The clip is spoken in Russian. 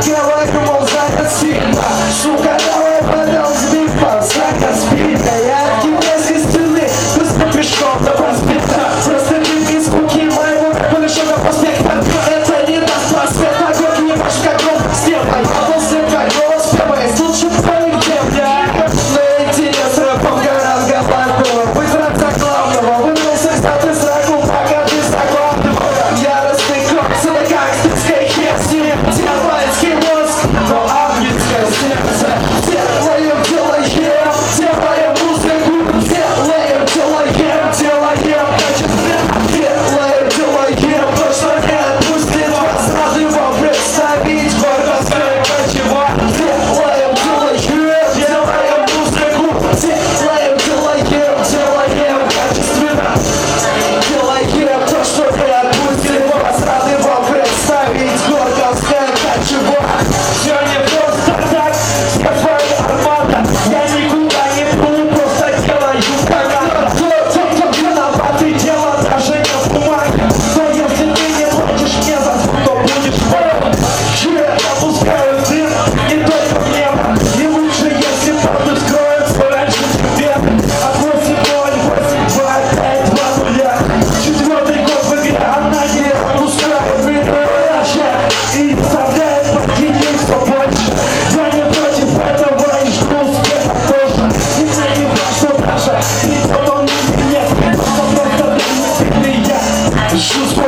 Говорю, мол, занят сильно. Сука, давай подал сбитва, срака сбита. Я от китайской стены, быстро пешком до проспекта. Просто без скуки моего полишога проспекта. Это не даст проспект, огонь не ваш как гром степа. Я после голос певает, лучше парень, где мне. Наедине с рэпом гораздо галантного. Быть рэп главного, вырвался из статы сраку, пока ты заглавного. Яростный крок, это гангстерская херсия. Дьявольский мозг, но ангельское сердце. Делаем, делаем музыку. Делаем, качественно. Делаем то, что не отпустит вас. Рады вам представить гордо скрыто чего. Делаем музыку. Делаем качественно. Делаем то, что не отпустит вас. Рады вам представить гордо скрыто чего. Все не просто так, скажи армада. Я никуда не плыву, просто делаю как надо. Кто виноватый, дело даже не в бумаге. Но если ты не платишь мне за звук, то будешь поем. Я пускаю дым, не только в небо. И лучше, если правду скроется раньше тебе. От 8-0-8-2-5-2-0. Четвертый год в игре, она не отпускает меня. И вставляет покинуть все больше. Я не против этого и жду успеха тоже. И мне не важно даже, и потом не нет. Просто для меня я жду.